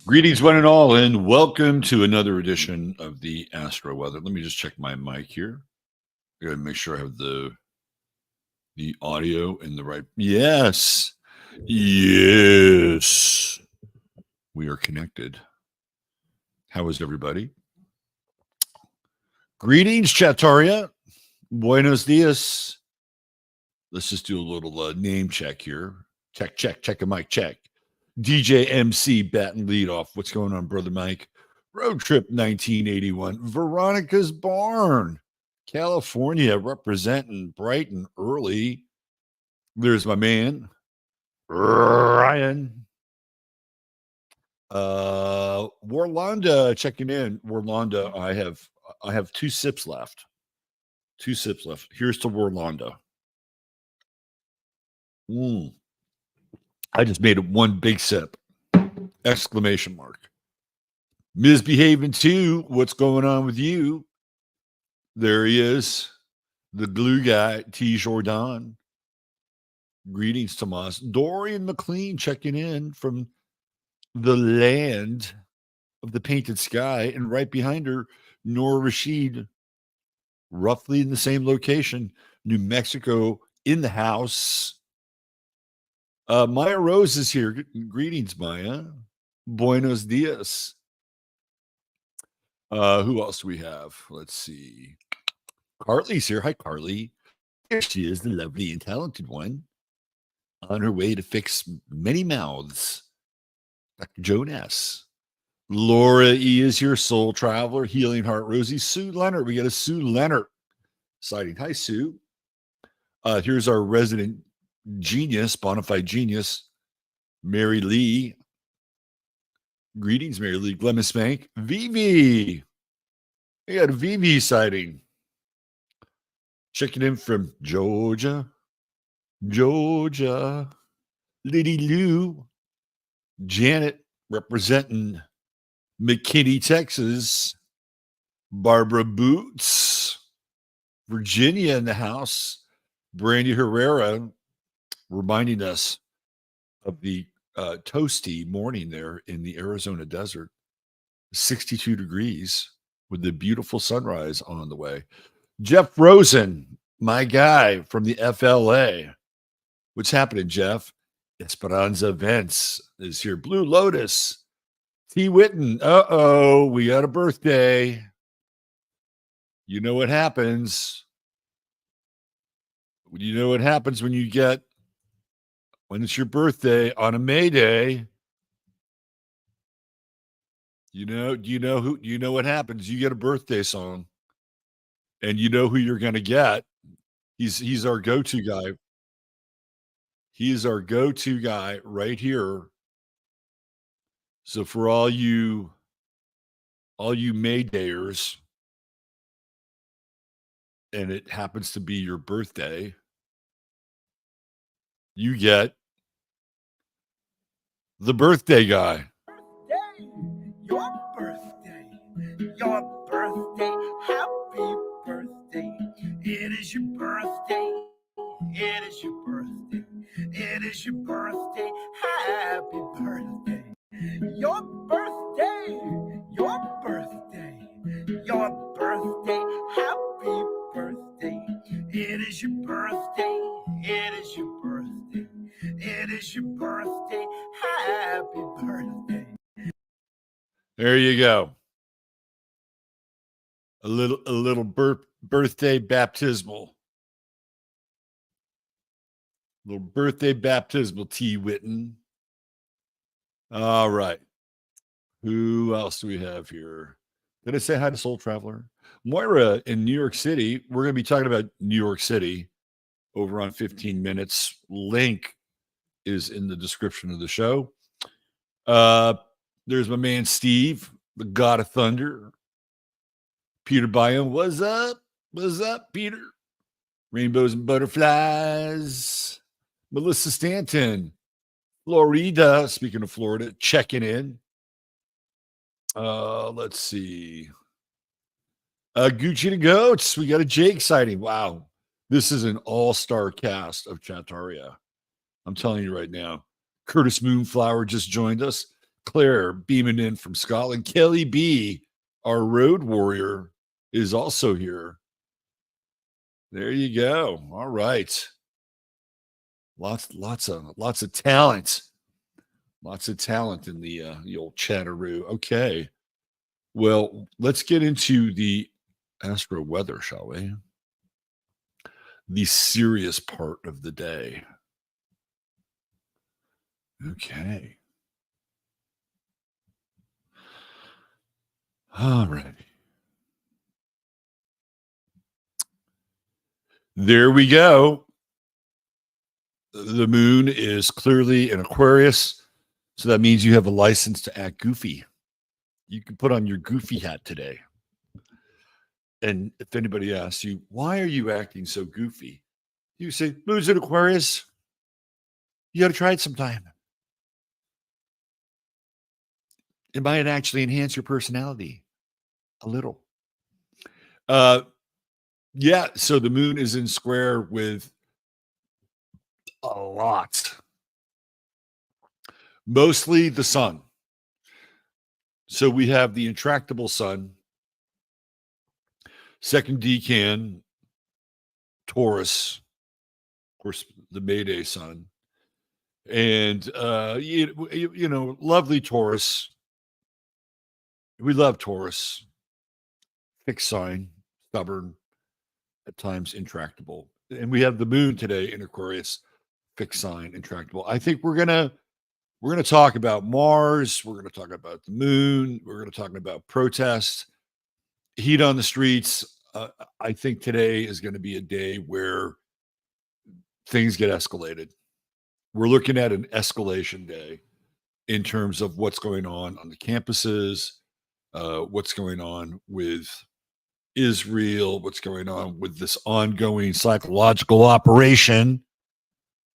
Greetings, one and all, and welcome to another edition of the Astro Weather. Let me just check my mic here. I gotta make sure I have the audio in the right. Yes, yes, we are connected. How is everybody? Greetings, Chataria. Buenos dias. Let's just do a little name check here. Check a mic check. DJ MC batting lead off. What's going on, brother Mike? Road trip 1981. Veronica's Barn, California, representing bright and early. There's my man, Ryan. Warlanda checking in. Warlanda, I have two sips left. Two sips left. Here's to Warlanda. I just made it one big sip. Exclamation mark. Misbehaving too. What's going on with you? There he is. The glue guy, T. Chardin. Greetings, Tomas. Dorian McLean checking in from the land of the painted sky. And right behind her, Nora Rashid, roughly in the same location, New Mexico, in the house. Maya Rose is here. Greetings, Maya. Buenos dias. Who else do we have? Let's see. Carly's here. Hi, Carly. Here she is, the lovely and talented one, on her way to fix many mouths. Dr. Jonas. Laura E is here, soul traveler, healing heart. Rosie, Sue Leonard. We got a Sue Leonard sighting. Hi, Sue. Here's our resident genius, bona fide genius, Mary Lee. Greetings, Mary Lee. Glemmis Spank. Vivi. We got a Vivi sighting. Checking in from Georgia. Georgia. Liddy Lou. Janet representing McKinney, Texas. Barbara Boots. Virginia in the house. Brandy Herrera reminding us of the toasty morning there in the Arizona desert. 62 degrees with the beautiful sunrise on the way. Jeff Rosen, my guy from the FLA. What's happening, Jeff? Esperanza Vents is here. Blue Lotus. T. Witten. Uh-oh, we got a birthday. You know what happens. You know what happens when it's your birthday on a May Day. You know what happens. You get a birthday song. And you know who you're going to get. He's our go-to guy. He is our go-to guy right here. So for all you Maydayers, and it happens to be your birthday, you get the birthday guy. Your birthday, happy birthday. It is your birthday. It is your birthday. It is your birthday. Happy birthday. Your birthday. Your birthday. Your birthday. Happy birthday. It is your birthday. It is your birthday. It is your birthday. Happy birthday. There you go. A little birthday baptismal. Little birthday baptismal, T. Witten. All right. Who else do we have here? Did I say hi to Soul Traveler? Moira in New York City. We're going to be talking about New York City over on 15 minutes. Link is in the description of the show. There's my man Steve, the God of Thunder. Peter Byam, what's up? What's up, Peter? Rainbows and Butterflies. Melissa Stanton, Florida. Speaking of Florida, checking in. Let's see. Gucci the Goats. We got a Jake sighting. Wow. This is an all-star cast of Chataria. I'm telling you right now. Curtis Moonflower just joined us. Claire beaming in from Scotland. Kelly B, our road warrior, is also here. There you go. All right. Lots of talent. Lots of talent in the old chatteroo. Okay. Well, let's get into the Astro Weather, shall we? The serious part of the day. Okay. All right. There we go. The moon is clearly in Aquarius. So that means you have a license to act goofy. You can put on your goofy hat today. And if anybody asks you, why are you acting so goofy? You say, moon's in Aquarius. You got to try it sometime. It might actually enhance your personality a little. Yeah, so the moon is in square with a lot. Mostly the sun. So we have the intractable sun, second decan, Taurus, of course, the Mayday sun, and you know, lovely Taurus. We love Taurus. Fixed sign, stubborn, at times intractable. And we have the moon today in Aquarius, fixed sign, intractable. I think we're gonna talk about Mars. We're gonna talk about the moon. We're gonna talk about protests, heat on the streets. I think today is going to be a day where things get escalated. We're looking at an escalation day in terms of what's going on the campuses, what's going on with Israel, what's going on with this ongoing psychological operation,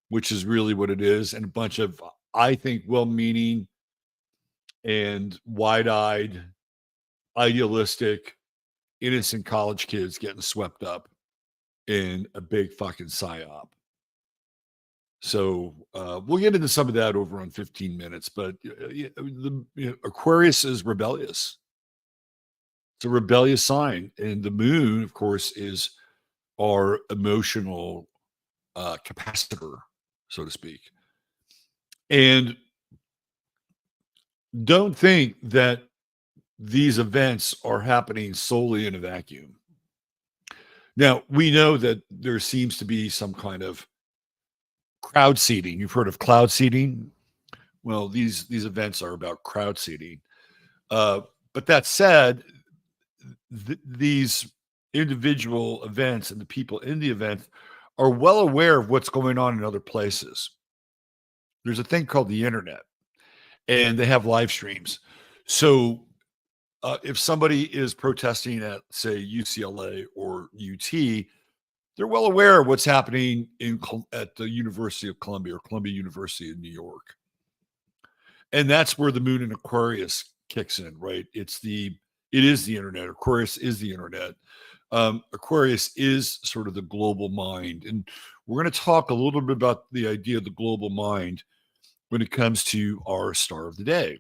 which is really what it is, and a bunch of, I think, well-meaning and wide-eyed, idealistic, innocent college kids getting swept up in a big fucking psyop. So we'll get into some of that over on 15 minutes, but Aquarius is rebellious. It's a rebellious sign. And the moon, of course, is our emotional capacitor, so to speak. And don't think that these events are happening solely in a vacuum. Now, we know that there seems to be some kind of crowd seeding. You've heard of cloud seeding? Well, these events are about crowd seeding. But that said, these individual events and the people in the event are well aware of what's going on in other places. There's a thing called the internet, and they have live streams. So if somebody is protesting at, say, UCLA or UT, they're well aware of what's happening at the University of Columbia or Columbia University in New York. And that's where the moon in Aquarius kicks in, right? It is the internet. Aquarius is the internet. Aquarius is sort of the global mind. And we're going to talk a little bit about the idea of the global mind when it comes to our star of the day.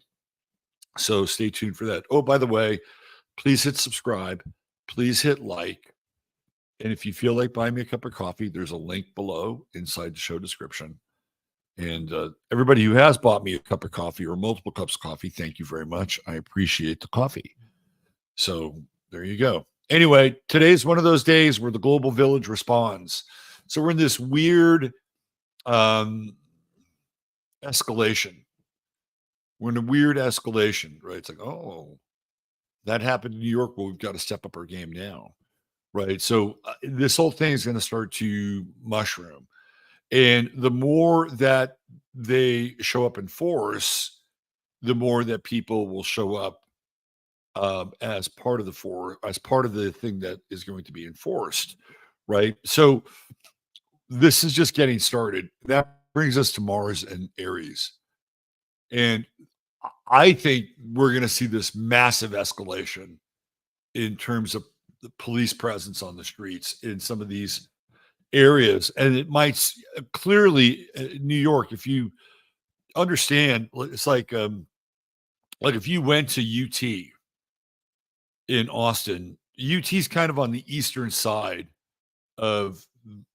So stay tuned for that. Oh, by the way, please hit subscribe. Please hit like. And if you feel like buying me a cup of coffee, there's a link below inside the show description. And everybody who has bought me a cup of coffee or multiple cups of coffee, thank you very much. I appreciate the coffee. So there you go. Anyway, today's one of those days where the global village responds. So we're in this weird escalation. We're in a weird escalation, right? It's like, oh, that happened in New York. Well, we've got to step up our game now, right? So this whole thing is going to start to mushroom. And the more that they show up in force, the more that people will show up as part of the thing that is going to be enforced, right? So this is just getting started. That brings us to Mars and Aries. And I think we're going to see this massive escalation in terms of the police presence on the streets in some of these areas. And it might clearly, New York, if you understand, it's like like if you went to UT in Austin, UT's kind of on the eastern side of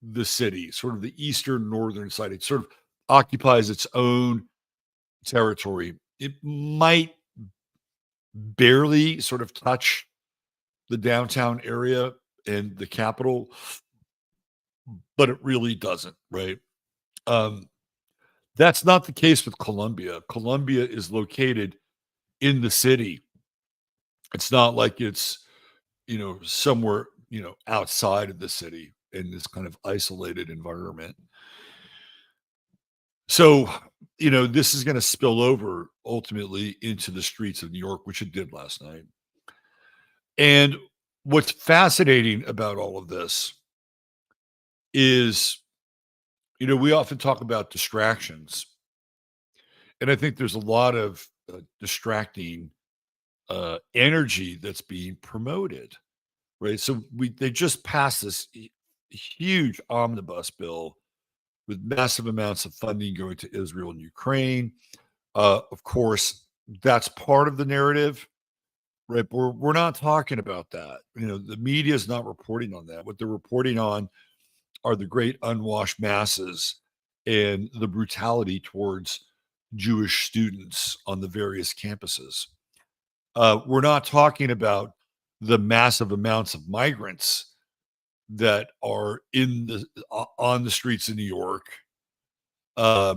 the city, sort of the eastern northern side. It sort of occupies its own territory. It might barely sort of touch the downtown area and the capital, but it really doesn't, right? Um, that's not the case with Columbia. Columbia is located in the city. It's not like it's, somewhere, outside of the city in this kind of isolated environment. So, this is going to spill over ultimately into the streets of New York, which it did last night. And what's fascinating about all of this is, we often talk about distractions. And I think there's a lot of distracting energy that's being promoted, right? So they just passed this huge omnibus bill with massive amounts of funding going to Israel and Ukraine. Of course, that's part of the narrative, right? But we're not talking about that. The media is not reporting on that. What they're reporting on are the great unwashed masses and the brutality towards Jewish students on the various campuses. We're not talking about the massive amounts of migrants that are on the streets of New York, uh,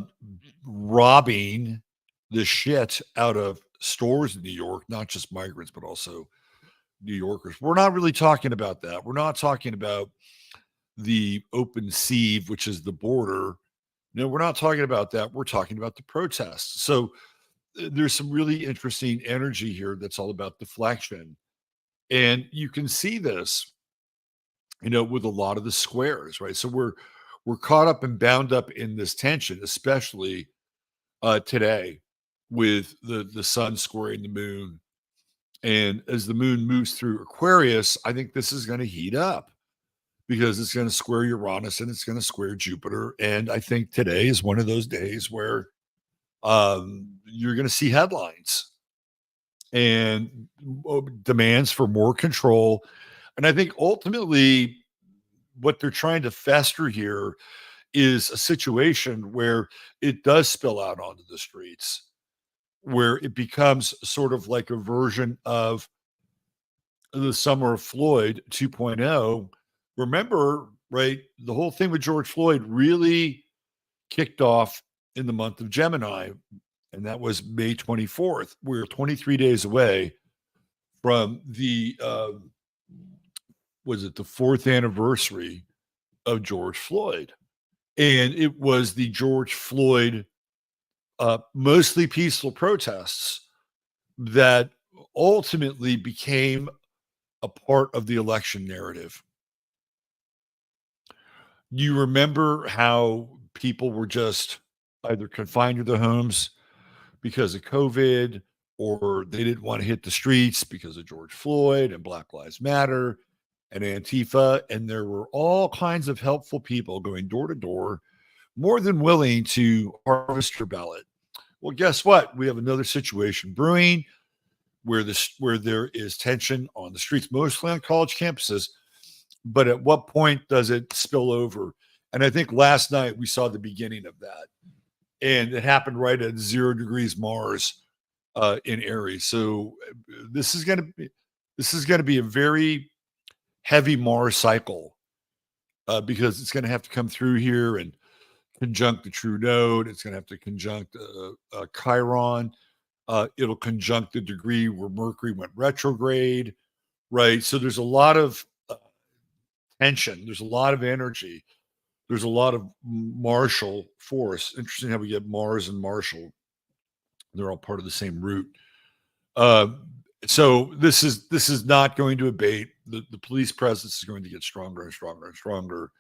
robbing the shit out of stores in New York, not just migrants, but also New Yorkers. We're not really talking about that. We're not talking about the open sieve, which is the border. No, we're not talking about that. We're talking about the protests. So there's some really interesting energy here that's all about deflection. And you can see this, with a lot of the squares, right? So we're caught up and bound up in this tension, especially today with the sun squaring the moon. And as the moon moves through Aquarius, I think this is going to heat up because it's going to square Uranus and it's going to square Jupiter. And I think today is one of those days where you're going to see headlines and demands for more control. And I think ultimately what they're trying to fester here is a situation where it does spill out onto the streets, where it becomes sort of like a version of the Summer of Floyd 2.0. Remember, right? The whole thing with George Floyd really kicked off in the month of Gemini, and that was May 24th. We're 23 days away from the was it the 4th anniversary of George Floyd, and it was the George Floyd mostly peaceful protests that ultimately became a part of the election narrative. You remember how people were just either confined to their homes because of COVID, or they didn't want to hit the streets because of George Floyd and Black Lives Matter and Antifa. And there were all kinds of helpful people going door to door, more than willing to harvest your ballot. Well, guess what? We have another situation brewing where there is tension on the streets, mostly on college campuses. But at what point does it spill over? And I think last night we saw the beginning of that. And it happened right at 0 degrees Mars in Aries. So this is going to be a very heavy Mars cycle because it's going to have to come through here and conjunct the true node. It's going to have to conjunct Chiron. It'll conjunct the degree where Mercury went retrograde, right? So there's a lot of tension. There's a lot of energy. There's a lot of martial force. Interesting how we get Mars and Martial. They're all part of the same root. Uh, so this is not going to abate. The police presence is going to get stronger and stronger and stronger.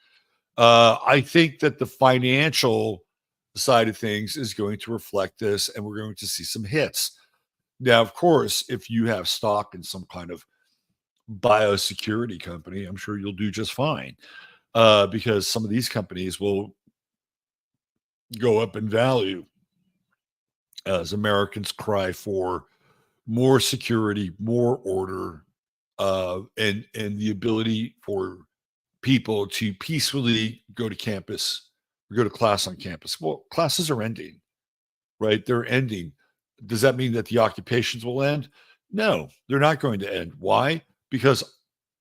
I think that the financial side of things is going to reflect this, and we're going to see some hits. Now, of course, if you have stock in some kind of biosecurity company, I'm sure you'll do just fine because some of these companies will go up in value as Americans cry for more security, more order, and the ability for people to peacefully go to campus or go to class on campus. Well, classes are ending, right? They're ending. Does that mean that the occupations will end? No, they're not going to end. Why? Because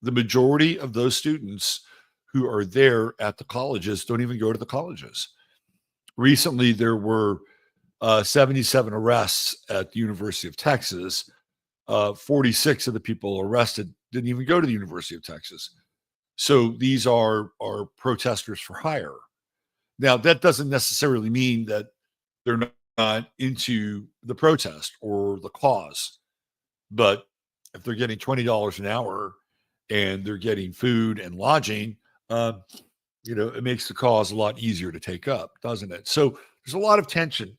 the majority of those students who are there at the colleges don't even go to the colleges. Recently, there were 77 arrests at the University of Texas. 46 of the people arrested didn't even go to the University of Texas. So these are protesters for hire. Now, that doesn't necessarily mean that they're not into the protest or the cause, but if they're getting $20 an hour and they're getting food and lodging, uh, it makes the cause a lot easier to take up, doesn't it? So there's a lot of tension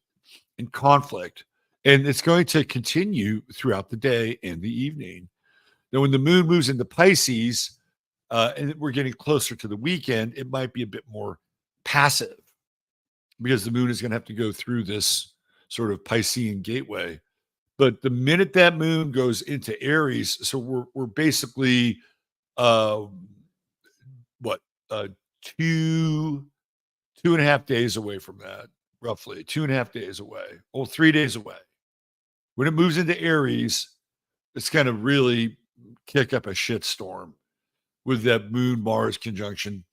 and conflict, and it's going to continue throughout the day and the evening. Now, when the moon moves into Pisces, and we're getting closer to the weekend, it might be a bit more passive because the moon is going to have to go through this sort of Piscean gateway. But the minute that moon goes into Aries, so we're basically uh, what uh, 2.5 days away from that, roughly 2.5 days away. Oh, 3 days away. When it moves into Aries, it's going to really kick up a shitstorm with that Moon Mars conjunction.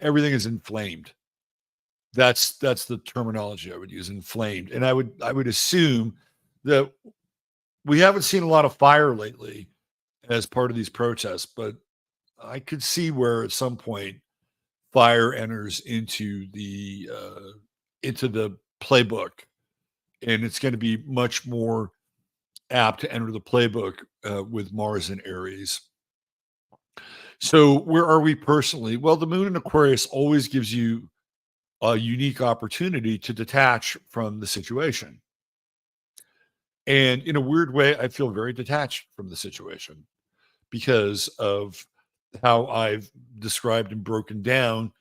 Everything is inflamed. That's the terminology I would use, inflamed. And I would assume that we haven't seen a lot of fire lately as part of these protests, but I could see where at some point fire enters into the playbook, and it's going to be much more apt to enter the playbook with Mars and Aries. So where are we personally? Well, the moon in Aquarius always gives you a unique opportunity to detach from the situation. And in a weird way, I feel very detached from the situation because of how I've described and broken down,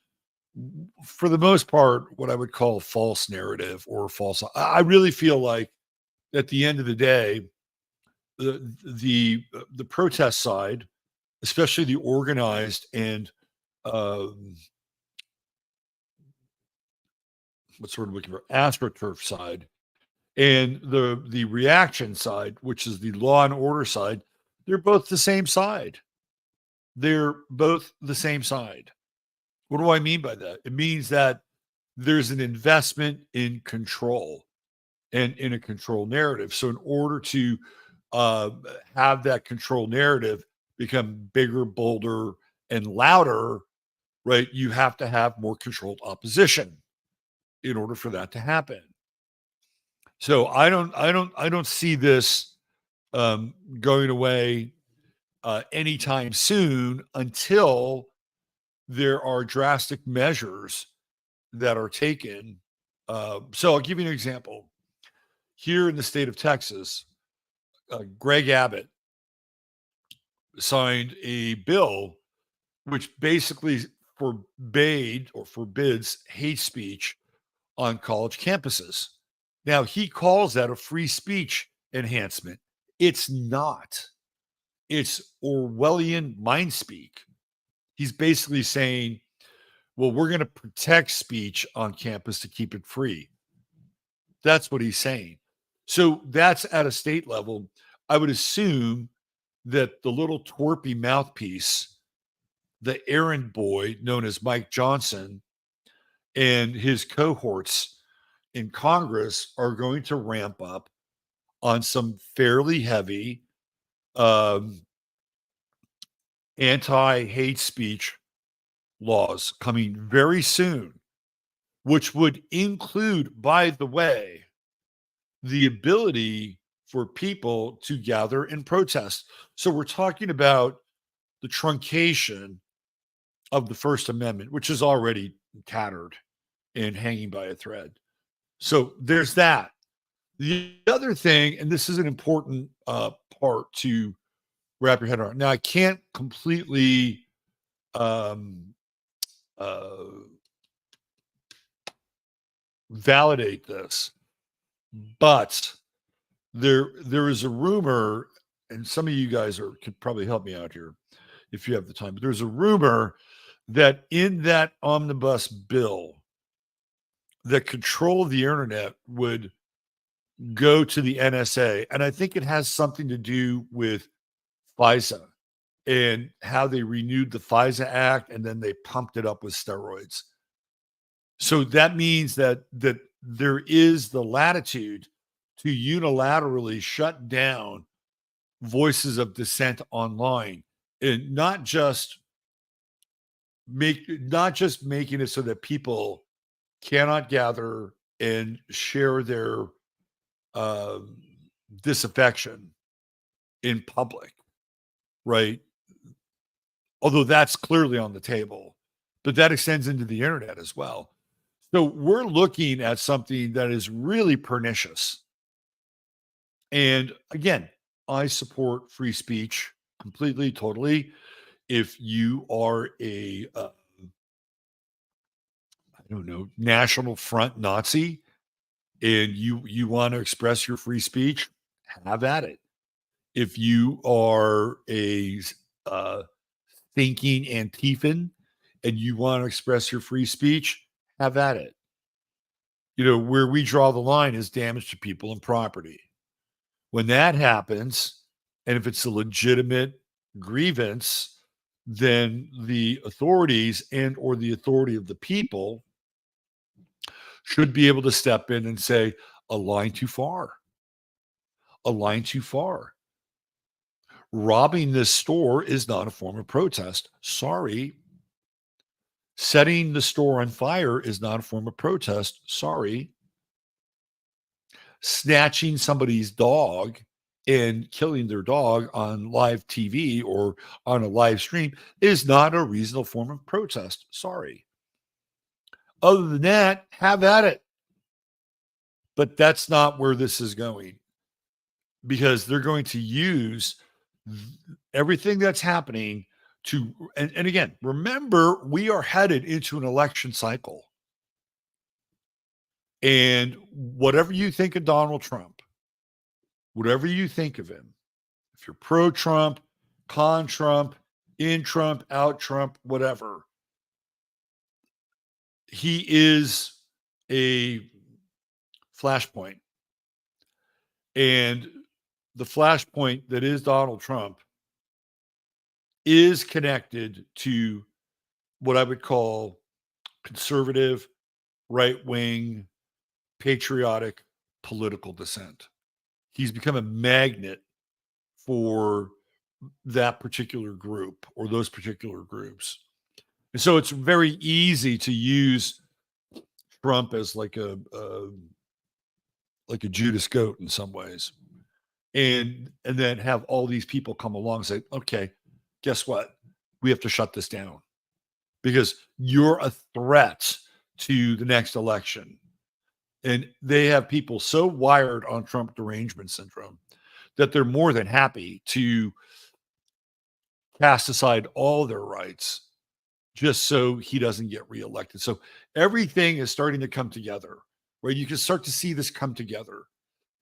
for the most part, what I would call false narrative or false. I really feel like at the end of the day, the protest side, especially the organized and um, what's the word I'm looking for, astroturf side, and the reaction side, which is the law and order side, they're both the same side. They're both the same side. What do I mean by that? It means that there's an investment in control and in a control narrative. So in order to uh, have that control narrative become bigger, bolder, and louder, right, you have to have more controlled opposition in order for that to happen. So I don't see this going away anytime soon until there are drastic measures that are taken. So I'll give you an example. Here in the state of Texas, Greg Abbott signed a bill which basically forbade or forbids hate speech on college campuses. Now, he calls that a free speech enhancement. It's not. It's Orwellian mind speak. He's basically saying, well, we're going to protect speech on campus to keep it free. That's what he's saying. So that's at a state level. I would assume that the little twerpy mouthpiece, the errand boy known as Mike Johnson, and his cohorts in Congress are going to ramp up on some fairly heavy um, anti hate speech laws coming very soon, which would include, by the way, the ability for people to gather and protest. So we're talking about the truncation of the First Amendment, which is already tattered and hanging by a thread. So there's that. The other thing, and this is an important part to wrap your head around. Now, I can't completely um, uh, validate this, but there is a rumor, and some of you guys could probably help me out here if you have the time, but there's a rumor that in that omnibus bill, that control of the internet would go to the NSA. And I think it has something to do with FISA and how they renewed the FISA Act and then they pumped it up with steroids. So that means that there is the latitude to unilaterally shut down voices of dissent online, and not just making it so that people cannot gather and share their disaffection in public, right? Although that's clearly on the table, but that extends into the internet as well. So we're looking at something that is really pernicious. And again, I support free speech completely, totally. If you are I don't know, National Front Nazi, and you want to express your free speech, have at it. If you are a thinking Antifan and you want to express your free speech, have at it. Where we draw the line is damage to people and property. When that happens, and if it's a legitimate grievance, then the authorities and or the authority of the people should be able to step in and say, a line too far. A line too far. Robbing this store is not a form of protest. Sorry. Setting the store on fire is not a form of protest. Sorry. Snatching somebody's dog and killing their dog on live TV or on a live stream is not a reasonable form of protest. Sorry. Other than that, have at it. But that's not where this is going, because they're going to use everything that's happening to, and again, remember, we are headed into an election cycle. And whatever you think of Donald Trump, whatever you think of him, if you're pro-Trump, con-Trump, in Trump, out Trump, whatever, he is a flashpoint. And the flashpoint that is Donald Trump is connected to what I would call conservative, right-wing, patriotic political dissent. He's become a magnet for that particular group or those particular groups. And so it's very easy to use Trump as like a Judas goat in some ways. And then have all these people come along and say, okay, guess what? We have to shut this down because you're a threat to the next election. And they have people so wired on Trump derangement syndrome that they're more than happy to cast aside all their rights just so he doesn't get reelected. So everything is starting to come together, right? You can start to see this come together.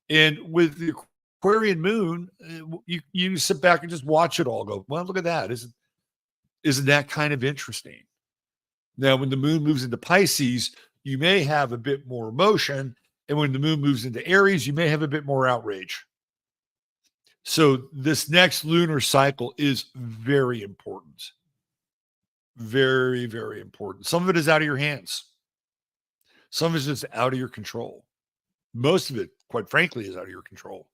And with the Aquarian moon, you sit back and just watch it all go, well, look at that. Isn't that kind of interesting? Now, when the moon moves into Pisces, you may have a bit more emotion. And when the moon moves into Aries, you may have a bit more outrage. So this next lunar cycle is very important. Very, very important. Some of it is out of your hands. Some of it is just out of your control. Most of it, quite frankly, is out of your control.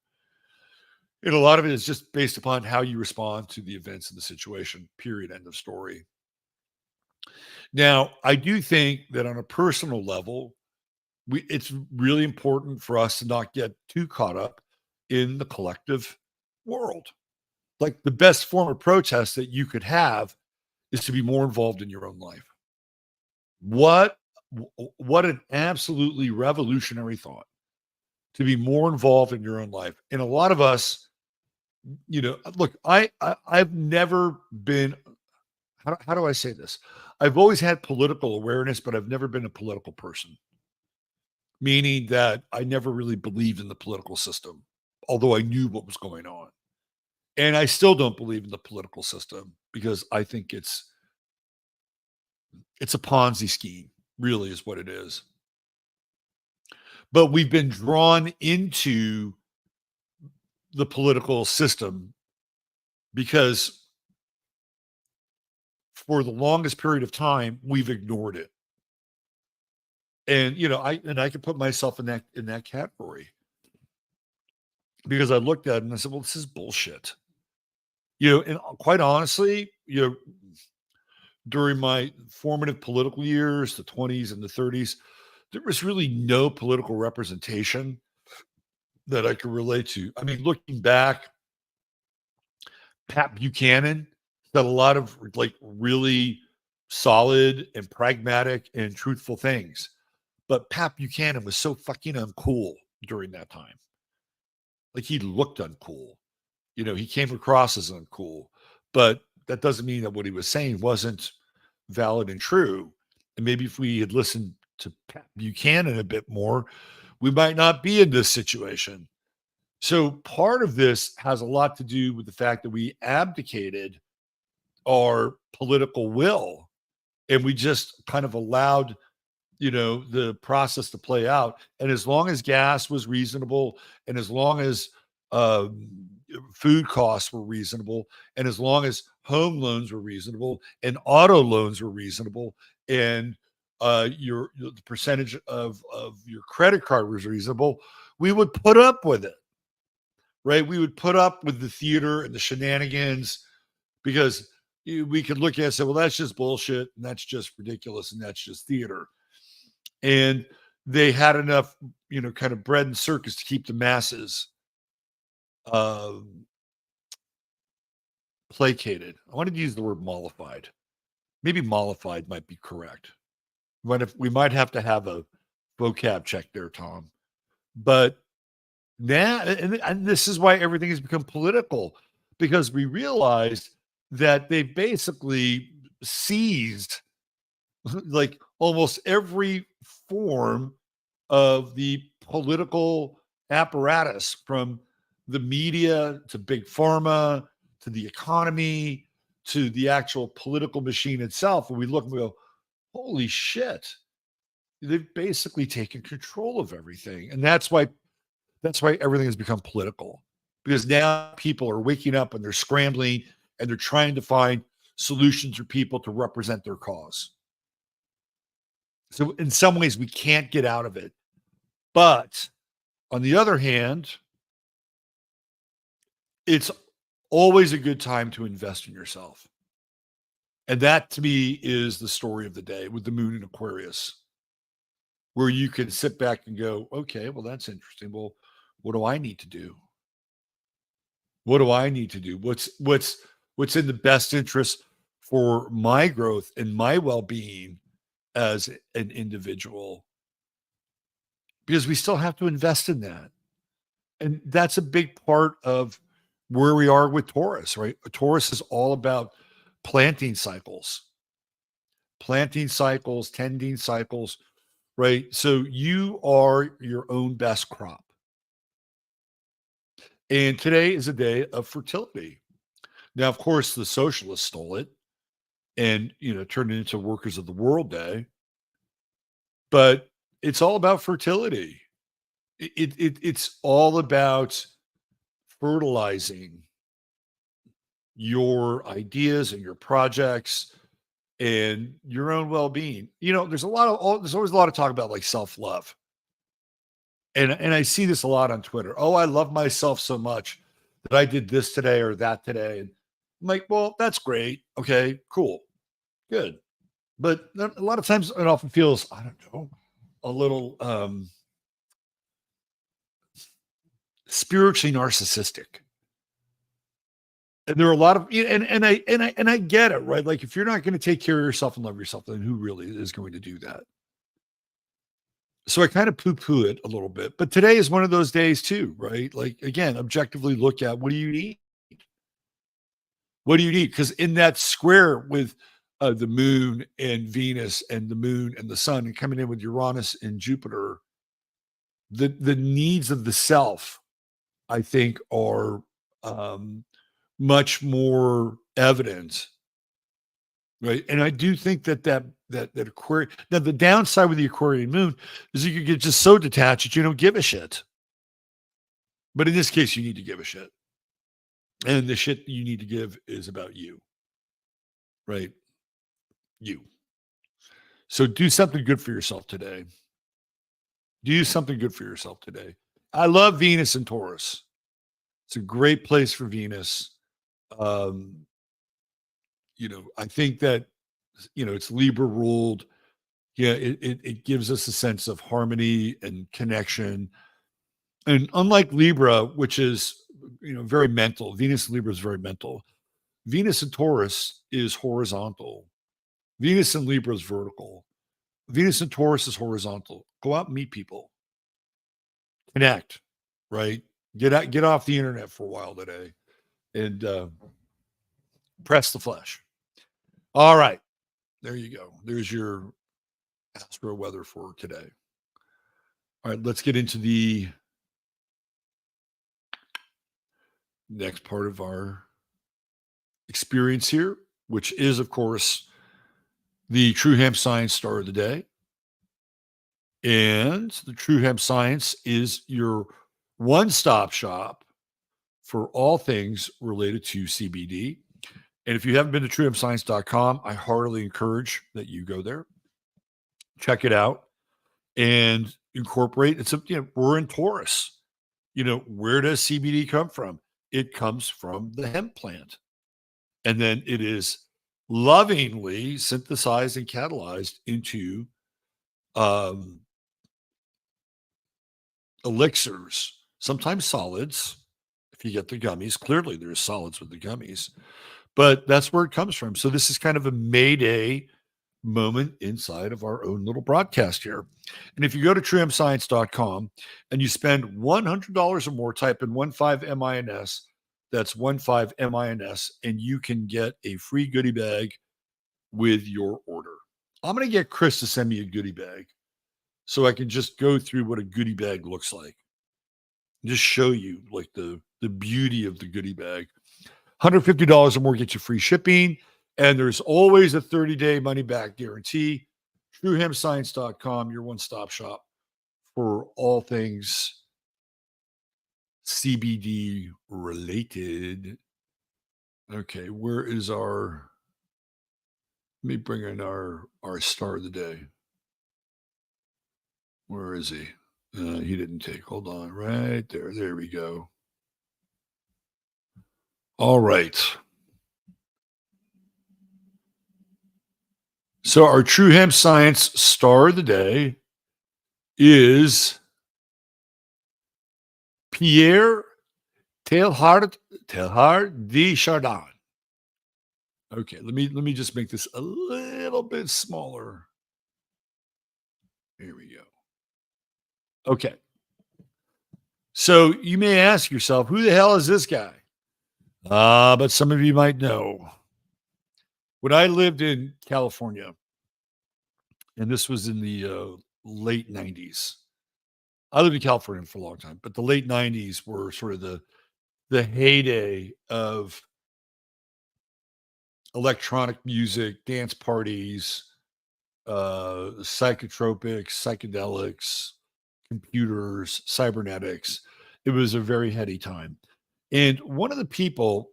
And a lot of it is just based upon how you respond to the events in the situation, period, end of story. Now, I do think that on a personal level, it's really important for us to not get too caught up in the collective world. Like the best form of protest that you could have is to be more involved in your own life. What an absolutely revolutionary thought, to be more involved in your own life. And a lot of us, look, I've never been, how do I say this? I've always had political awareness, but I've never been a political person, meaning that I never really believed in the political system. although I knew what was going on. And I still don't believe in the political system because I think it's a Ponzi scheme, really is what it is. But we've been drawn into the political system because for the longest period of time we've ignored it. And I could put myself in that category because I looked at it and I said, well, this is bullshit. And quite honestly, during my formative political years, the 20s and the 30s, there was really no political representation that I could relate to. I mean, looking back, Pat Buchanan said a lot of like really solid and pragmatic and truthful things. But Pat Buchanan was so fucking uncool during that time. Like he looked uncool. He came across as uncool, but that doesn't mean that what he was saying wasn't valid and true. And maybe if we had listened to Pat Buchanan a bit more, we might not be in this situation. So part of this has a lot to do with the fact that we abdicated our political will and we just kind of allowed the process to play out. And as long as gas was reasonable, and as long as food costs were reasonable, and as long as home loans were reasonable, and auto loans were reasonable, and the percentage of your credit card was reasonable, we would put up with it, right? We would put up with the theater and the shenanigans because we could look at it and say, well, that's just bullshit, and that's just ridiculous, and that's just theater. And they had enough, kind of bread and circus to keep the masses placated. I wanted to use the word mollified. Maybe mollified might be correct. We might have to have a vocab check there, Tom. But now, and this is why everything has become political, because we realized that they basically seized like almost every form of the political apparatus, from the media to big pharma to the economy to the actual political machine itself. And we look and we go, holy shit, they've basically taken control of everything. And that's why everything has become political, because now people are waking up and they're scrambling and they're trying to find solutions for people to represent their cause. So in some ways we can't get out of it. But on the other hand, it's always a good time to invest in yourself. And that to me is the story of the day with the moon in Aquarius, where you can sit back and go, okay, well, that's interesting. Well, what do I need to do? What do I need to do? What's in the best interest for my growth and my well-being as an individual? Because we still have to invest in that. And that's a big part of where we are with Taurus, right? Taurus is all about planting cycles, tending cycles, right? So you are your own best crop. And today is a day of fertility. Now, of course, the socialists stole it and, turned it into Workers of the World Day. But it's all about fertility. It's all about fertilizing your ideas and your projects and your own well-being. There's always a lot of talk about like self-love. And I see this a lot on Twitter. Oh, I love myself so much that I did this today or that today. And I'm like, well, that's great. Okay, cool. Good. But a lot of times it often feels, I don't know, a little spiritually narcissistic. And there are a lot of, and I get it, right? Like if you're not going to take care of yourself and love yourself, then who really is going to do that? So I kind of poo-poo it a little bit, but today is one of those days too, right? Like again, objectively look at, what do you need? What do you need? Because in that square with the moon and Venus and the moon and the sun, and coming in with Uranus and Jupiter, the needs of the self I think, are much more evident, right? And I do think that Aquarius. Now, the downside with the Aquarian moon is you could get just so detached that you don't give a shit. But in this case, you need to give a shit, and the shit you need to give is about you, right? You. So do something good for yourself today. Do something good for yourself today. I love Venus and Taurus. It's a great place for Venus. Um, I think that it's Libra ruled. Yeah, it gives us a sense of harmony and connection. And unlike Libra, which is very mental, Venus and Libra is very mental. Venus and Taurus is horizontal. Venus and Libra is vertical. Venus and Taurus is horizontal. Go out and meet people. Connect, right? Get off the internet for a while today and press the flesh. All right. There you go. There's your Astro Weather for today. All right, let's get into the next part of our experience here, which is, of course, the True Hemp Science Star of the Day. And the True Hemp Science is your one-stop shop for all things related to CBD. And if you haven't been to truehempscience.com, I heartily encourage that you go there, check it out, and incorporate. We're in Taurus. Where does CBD come from? It comes from the hemp plant. And then it is lovingly synthesized and catalyzed into elixirs, sometimes solids. If you get the gummies, clearly there's solids with the gummies, but that's where it comes from. So this is kind of a Mayday moment inside of our own little broadcast here. And if you go to truehempscience.com and you spend $100 or more, type in 15MINS, that's 15MINS, and you can get a free goodie bag with your order. I'm going to get Chris to send me a goodie bag so I can just go through what a goodie bag looks like. Just show you like the beauty of the goodie bag. $150 or more gets you free shipping. And there's always a 30-day money-back guarantee. TrueHempScience.com, your one-stop shop for all things CBD related. Okay, where is our... Let me bring in our star of the day. Where is he? He didn't take. Hold on. Right there. There we go. All right. So our True Hemp Science star of the day is Pierre Teilhard de Chardin. Okay, let me just make this a little bit smaller. Here we go. Okay. So you may ask yourself, who the hell is this guy? But some of you might know. When I lived in California, and this was in the late 90s. I lived in California for a long time, but the late 90s were sort of the heyday of electronic music, dance parties, psychotropics, psychedelics, computers, cybernetics. It was a very heady time. And one of the people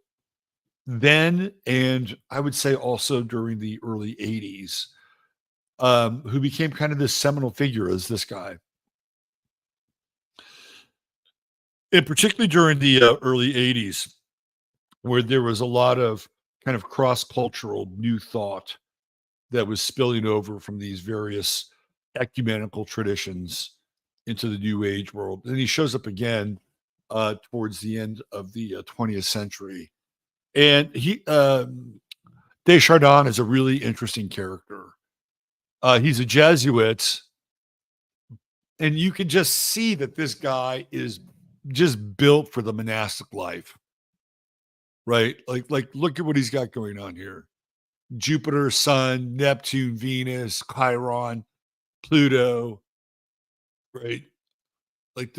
then, and I would say also during the early 80s, who became kind of this seminal figure is this guy. And particularly during the early 80s, where there was a lot of kind of cross-cultural new thought that was spilling over from these various ecumenical traditions into the New Age world. And he shows up again towards the end of the 20th century. And Deschardins is a really interesting character. He's a Jesuit, and you can just see that this guy is just built for the monastic life, right? Like look at what he's got going on here. Jupiter, Sun, Neptune, Venus, Chiron, Pluto, right? Like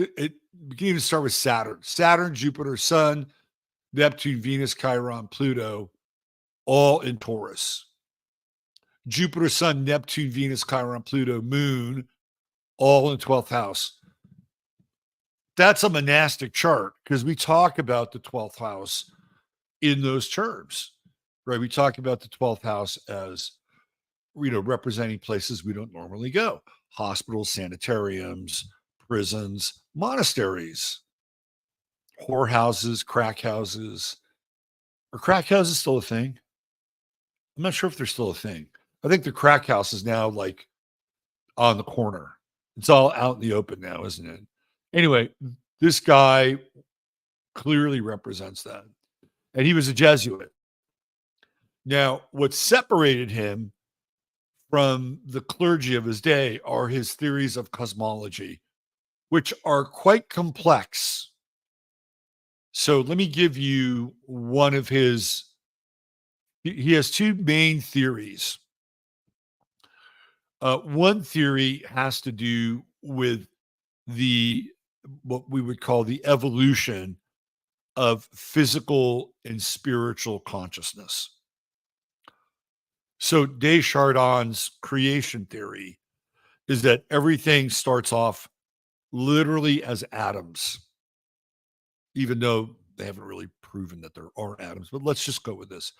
we can even start with Saturn. Saturn, Jupiter, Sun, Neptune, Venus, Chiron, Pluto, all in Taurus. Jupiter, Sun, Neptune, Venus, Chiron, Pluto, Moon, all in 12th house. That's a monastic chart because we talk about the 12th house in those terms, right? We talk about the 12th house as, representing places we don't normally go: hospitals, sanitariums, prisons, monasteries, whorehouses, crack houses. Are crack houses still a thing? I'm not sure if they're still a thing. I think the crack house is now like on the corner. It's all out in the open now, isn't it? Anyway, this guy clearly represents that. And he was a Jesuit. Now, what separated him from the clergy of his day are his theories of cosmology, which are quite complex. So let me give you one of his. He has two main theories. One theory has to do with what we would call the evolution of physical and spiritual consciousness. So Chardin's creation theory is that everything starts off literally as atoms, even though they haven't really proven that there are atoms, but let's just go with this.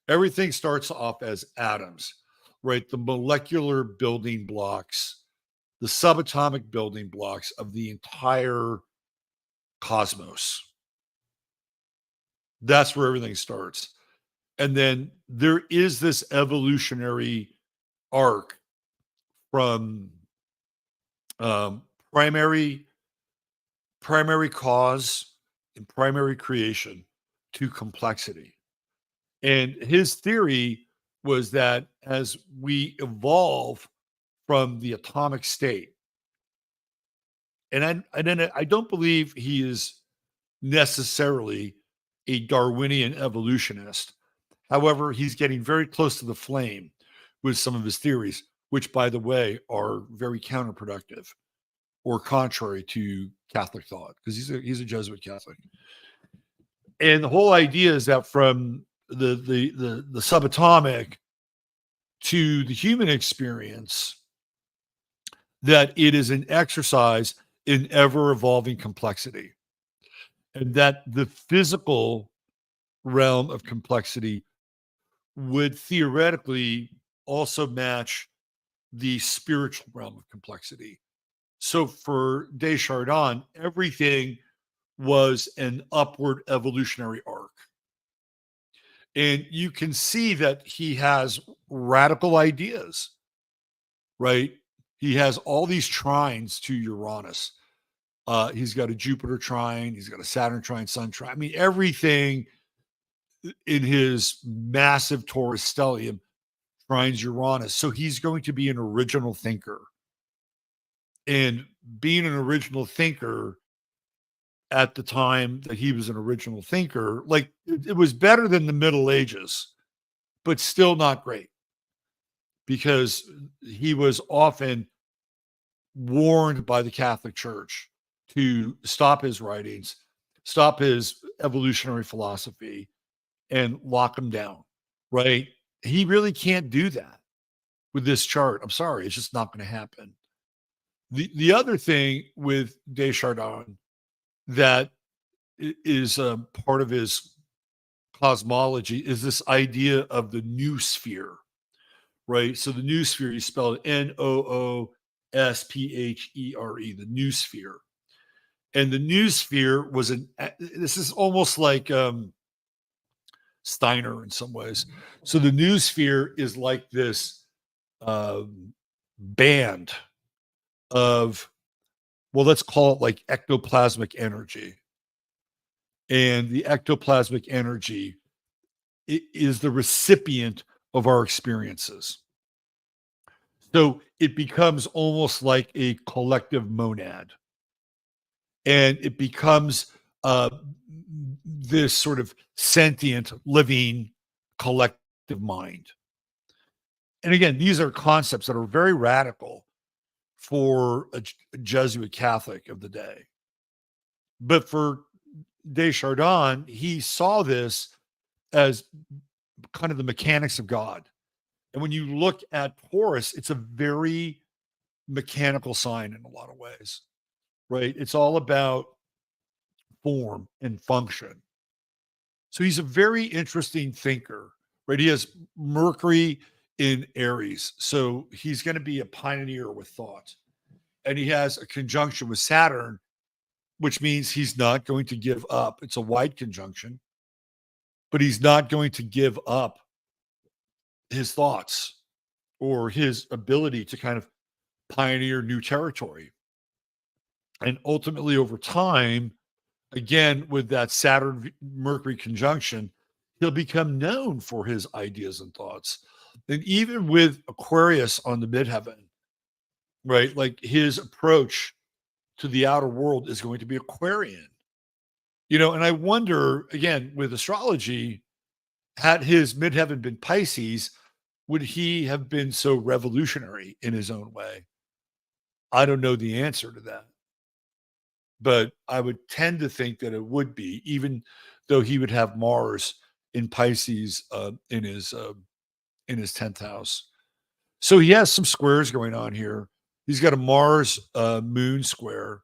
Everything starts off as atoms, right? The molecular building blocks, the subatomic building blocks of the entire cosmos. That's where everything starts. And then there is this evolutionary arc from primary cause and primary creation to complexity. And his theory was that as we evolve from the atomic state, and I don't believe he is necessarily a Darwinian evolutionist. However, he's getting very close to the flame with some of his theories, which, by the way, are very counterproductive or contrary to Catholic thought, because he's a Jesuit Catholic. And the whole idea is that from the subatomic to the human experience, that it is an exercise in ever evolving complexity, and that the physical realm of complexity would theoretically also match the spiritual realm of complexity. So for Chardin, everything was an upward evolutionary arc. And you can see that he has radical ideas, right? He has all these trines to Uranus. He's got a Jupiter trine. He's got a Saturn trine, Sun trine. I mean, everything in his massive Taurus stellium trines Uranus. So he's going to be an original thinker. And being an original thinker at the time that he was an original thinker, like it was better than the Middle Ages, but still not great, because he was often warned by the Catholic Church to stop his writings, stop his evolutionary philosophy, and lock him down, right? He really can't do that with this chart. I'm sorry, it's just not going to happen. The other thing with Chardin that is part of his cosmology is this idea of the noosphere, right? So the noosphere, you spell it Noosphere, the noosphere. And the noosphere was this is almost like Steiner in some ways. So the noosphere is like this band of, well, let's call it like ectoplasmic energy. And the ectoplasmic energy is the recipient of our experiences. So it becomes almost like a collective monad. And it becomes this sort of sentient, living, collective mind. And again, these are concepts that are very radical for a Jesuit Catholic of the day. But for Chardin, he saw this as kind of the mechanics of God. And when you look at Taurus, it's a very mechanical sign in a lot of ways, right? It's all about form and function. So he's a very interesting thinker, right? He has Mercury in Aries. So he's going to be a pioneer with thought. And he has a conjunction with Saturn, which means he's not going to give up. It's a wide conjunction, but he's not going to give up his thoughts or his ability to kind of pioneer new territory. And ultimately, over time, again, with that Saturn Mercury conjunction, he'll become known for his ideas and thoughts. And even with Aquarius on the midheaven, right? Like his approach to the outer world is going to be Aquarian. And I wonder, again, with astrology, had his midheaven been Pisces, would he have been so revolutionary in his own way? I don't know the answer to that. But I would tend to think that it would be, even though he would have Mars in Pisces in his 10th house. So he has some squares going on here. He's got a Mars moon square.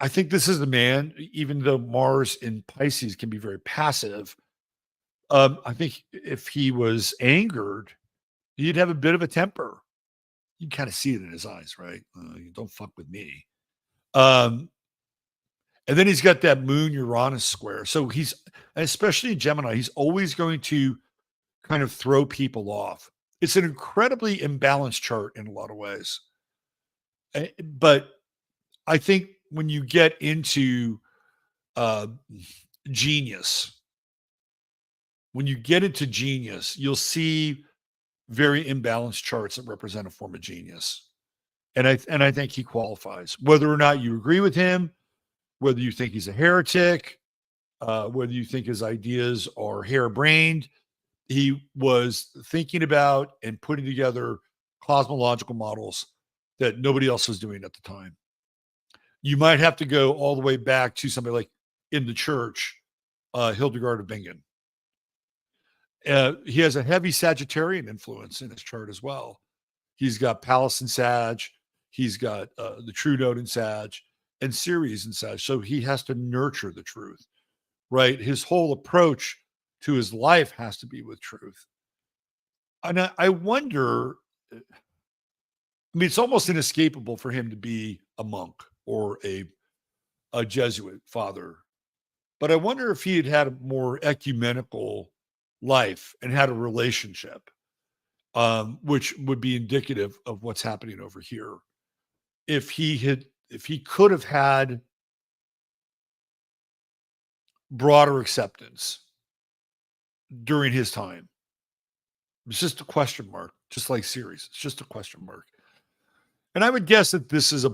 I think this is the man, even though Mars in Pisces can be very passive. I think if he was angered, he'd have a bit of a temper. You kind of see it in his eyes, right? Don't fuck with me. And then he's got that moon Uranus square. So he's, especially in Gemini, he's always going to kind of throw people off. It's an incredibly imbalanced chart in a lot of ways. But I think when you get into genius, you'll see very imbalanced charts that represent a form of genius. And I think he qualifies. Whether or not you agree with him, whether you think he's a heretic, whether you think his ideas are harebrained, he was thinking about and putting together cosmological models that nobody else was doing at the time. You might have to go all the way back to somebody like in the church, Hildegard of Bingen. He has a heavy Sagittarian influence in his chart as well. He's got Pallas in Sag. He's got the True Node in Sag and Ceres in Sag. So he has to nurture the truth, right? His whole approach to his life has to be with truth. And I wonder, I mean, it's almost inescapable for him to be a monk or a Jesuit father. But I wonder if he had had a more ecumenical life and had a relationship, which would be indicative of what's happening over here. If he could have had broader acceptance during his time. It's just a question mark, just like Ceres. It's just a question mark. And I would guess that this is a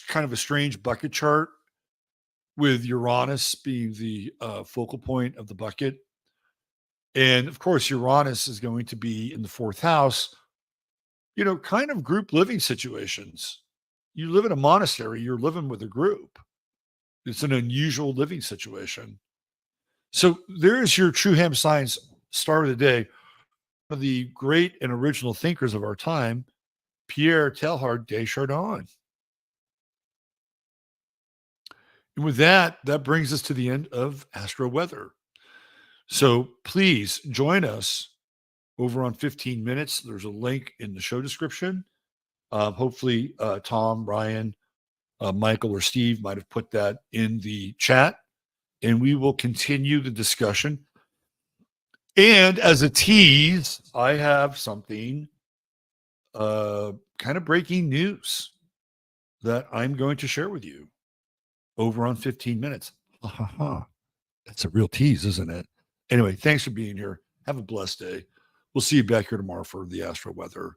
kind of a strange bucket chart with Uranus being the focal point of the bucket. And of course, Uranus is going to be in the 4th house, kind of group living situations. You live in a monastery, you're living with a group. It's an unusual living situation. So there's your True Hemp Science star of the day. One of the great and original thinkers of our time, Pierre Teilhard de Chardin. And with that brings us to the end of Astro Weather. So please join us over on 15 Minutes. There's a link in the show description. Hopefully, Tom, Ryan, Michael, or Steve might have put that in the chat, and we will continue the discussion. And as a tease, I have something kind of breaking news that I'm going to share with you over on 15 Minutes. That's a real tease, isn't it? Anyway, thanks for being here. Have a blessed day. We'll see you back here tomorrow for the Astro Weather.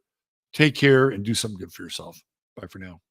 Take care and do something good for yourself. Bye for now.